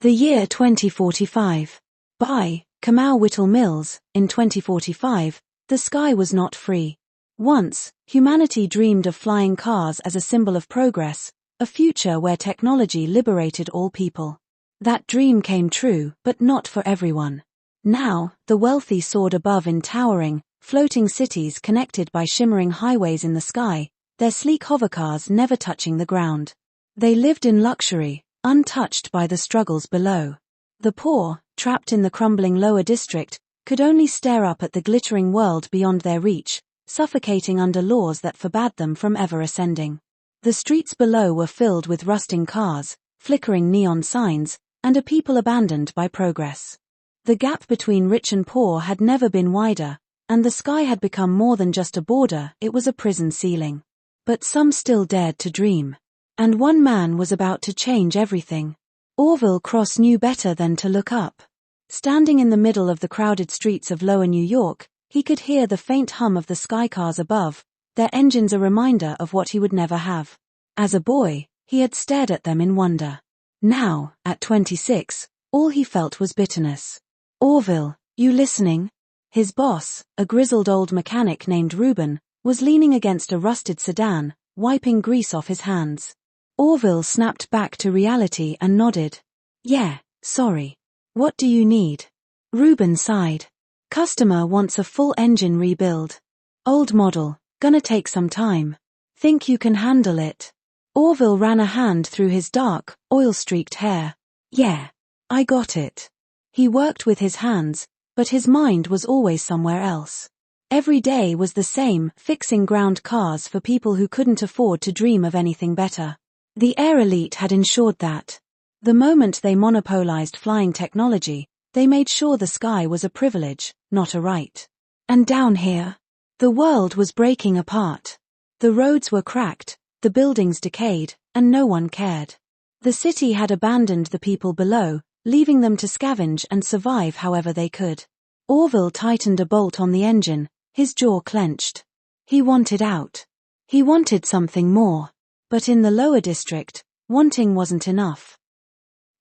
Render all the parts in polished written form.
The Year 2045. By Kamau Whittle Mills. In 2045, the sky was not free. Once, humanity dreamed of flying cars as a symbol of progress, a future where technology liberated all people. That dream came true, but not for everyone. Now, the wealthy soared above in towering, floating cities connected by shimmering highways in the sky, their sleek hovercars never touching the ground. They lived in luxury, untouched by the struggles below. The poor, trapped in the crumbling lower district, could only stare up at the glittering world beyond their reach, suffocating under laws that forbade them from ever ascending. The streets below were filled with rusting cars, flickering neon signs, and a people abandoned by progress. The gap between rich and poor had never been wider, and the sky had become more than just a border, it was a prison ceiling. But some still dared to dream. And one man was about to change everything. Orville Cross knew better than to look up. Standing in the middle of the crowded streets of lower New York, he could hear the faint hum of the skycars above, their engines a reminder of what he would never have. As a boy, he had stared at them in wonder. Now, at 26, all he felt was bitterness. "Orville, you listening?" His boss, a grizzled old mechanic named Reuben, was leaning against a rusted sedan, wiping grease off his hands. Orville snapped back to reality and nodded. "Yeah, sorry. What do you need?" Reuben sighed. "Customer wants a full engine rebuild. Old model, gonna take some time. Think you can handle it?" Orville ran a hand through his dark, oil-streaked hair. "Yeah, I got it." He worked with his hands, but his mind was always somewhere else. Every day was the same, fixing ground cars for people who couldn't afford to dream of anything better. The air elite had ensured that. The moment they monopolized flying technology, they made sure the sky was a privilege, not a right. And down here, the world was breaking apart. The roads were cracked, the buildings decayed, and no one cared. The city had abandoned the people below, leaving them to scavenge and survive however they could. Orville tightened a bolt on the engine, his jaw clenched. He wanted out. He wanted something more. But in the lower district, wanting wasn't enough.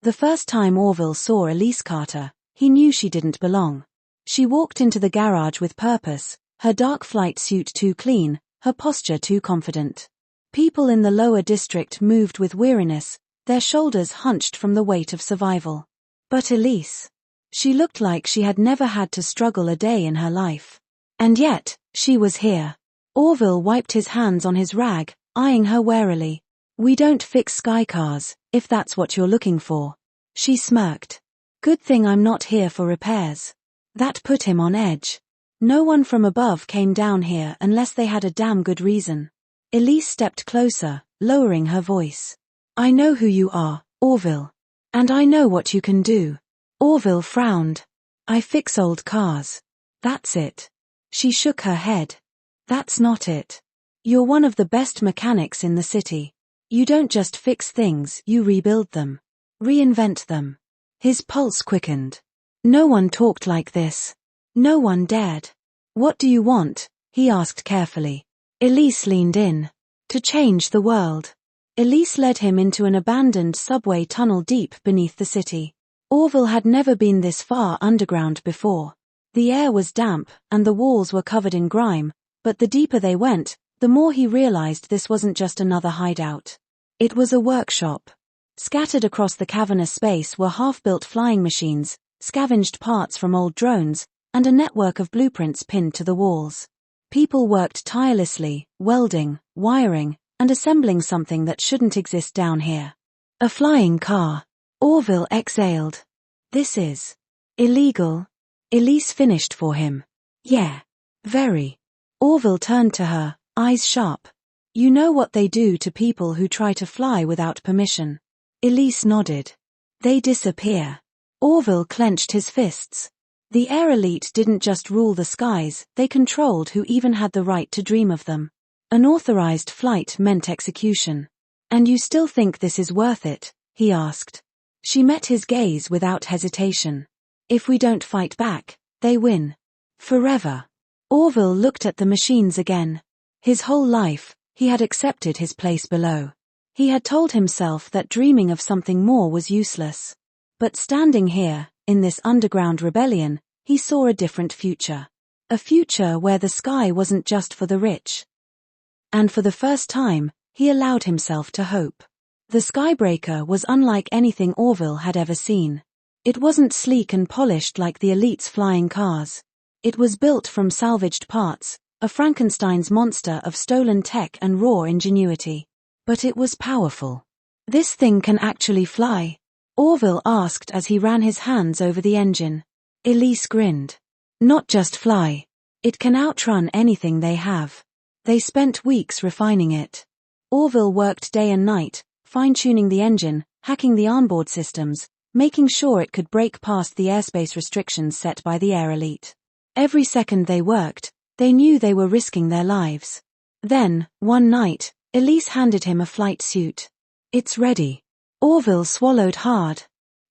The first time Orville saw Elise Carter, he knew she didn't belong. She walked into the garage with purpose, her dark flight suit too clean, her posture too confident. People in the lower district moved with weariness, their shoulders hunched from the weight of survival. But Elise. She looked like she had never had to struggle a day in her life. And yet, she was here. Orville wiped his hands on his rag, eyeing her warily. "We don't fix skycars, if that's what you're looking for." She smirked. "Good thing I'm not here for repairs." That put him on edge. No one from above came down here unless they had a damn good reason. Elise stepped closer, lowering her voice. "I know who you are, Orville. And I know what you can do." Orville frowned. "I fix old cars." "That's it." She shook her head. "That's not it. You're one of the best mechanics in the city. You don't just fix things, you rebuild them. Reinvent them." His pulse quickened. No one talked like this. No one dared. "What do you want?" he asked carefully. Elise leaned in. "To change the world." Elise led him into an abandoned subway tunnel deep beneath the city. Orville had never been this far underground before. The air was damp, and the walls were covered in grime, but the deeper they went, the more he realized this wasn't just another hideout. It was a workshop. Scattered across the cavernous space were half-built flying machines, scavenged parts from old drones, and a network of blueprints pinned to the walls. People worked tirelessly, welding, wiring, and assembling something that shouldn't exist down here. A flying car. Orville exhaled. "This is illegal." Elise finished for him. "Yeah. Very." Orville turned to her, eyes sharp. "You know what they do to people who try to fly without permission?" Elise nodded. "They disappear." Orville clenched his fists. The air elite didn't just rule the skies, they controlled who even had the right to dream of them. Unauthorized flight meant execution. "And you still think this is worth it?" he asked. She met his gaze without hesitation. "If we don't fight back, they win. Forever." Orville looked at the machines again. His whole life, he had accepted his place below. He had told himself that dreaming of something more was useless. But standing here, in this underground rebellion, he saw a different future. A future where the sky wasn't just for the rich. And for the first time, he allowed himself to hope. The Skybreaker was unlike anything Orville had ever seen. It wasn't sleek and polished like the elite's flying cars. It was built from salvaged parts, a Frankenstein's monster of stolen tech and raw ingenuity. But it was powerful. "This thing can actually fly?" Orville asked as he ran his hands over the engine. Elise grinned. "Not just fly. It can outrun anything they have." They spent weeks refining it. Orville worked day and night, fine-tuning the engine, hacking the onboard systems, making sure it could break past the airspace restrictions set by the air elite. Every second they worked, they knew they were risking their lives. Then, one night, Elise handed him a flight suit. "It's ready." Orville swallowed hard.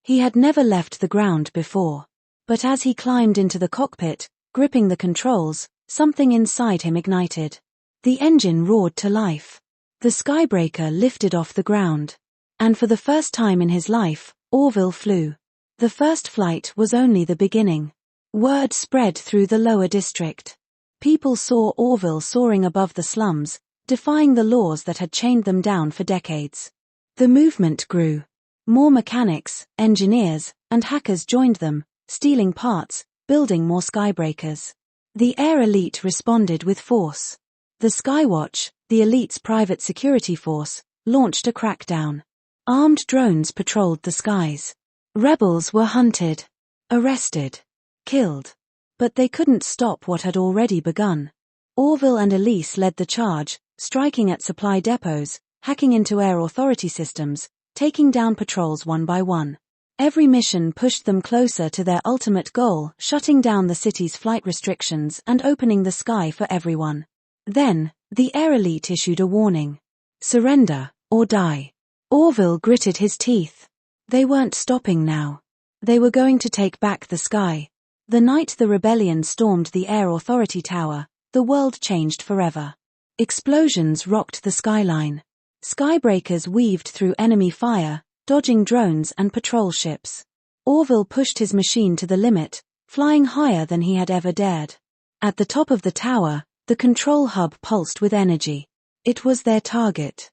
He had never left the ground before. But as he climbed into the cockpit, gripping the controls, something inside him ignited. The engine roared to life. The Skybreaker lifted off the ground. And for the first time in his life, Orville flew. The first flight was only the beginning. Word spread through the lower district. People saw Orville soaring above the slums, defying the laws that had chained them down for decades. The movement grew. More mechanics, engineers, and hackers joined them, stealing parts, building more Skybreakers. The air elite responded with force. The Skywatch, the elite's private security force, launched a crackdown. Armed drones patrolled the skies. Rebels were hunted, arrested, killed. But they couldn't stop what had already begun. Orville and Elise led the charge, striking at supply depots, hacking into air authority systems, taking down patrols one by one. Every mission pushed them closer to their ultimate goal, shutting down the city's flight restrictions and opening the sky for everyone. Then, the air elite issued a warning. "Surrender, or die." Orville gritted his teeth. They weren't stopping now. They were going to take back the sky. The night the rebellion stormed the Air Authority Tower, the world changed forever. Explosions rocked the skyline. Skybreakers weaved through enemy fire, dodging drones and patrol ships. Orville pushed his machine to the limit, flying higher than he had ever dared. At the top of the tower, the control hub pulsed with energy. It was their target.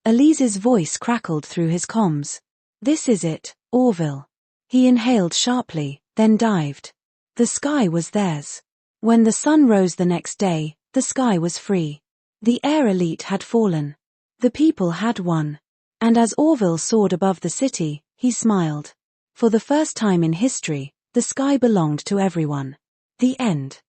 Elise's voice crackled through his comms. "This is it, Orville." He inhaled sharply, then dived. The sky was theirs. When the sun rose the next day, the sky was free. The air elite had fallen. The people had won. And as Orville soared above the city, he smiled. For the first time in history, the sky belonged to everyone. The end.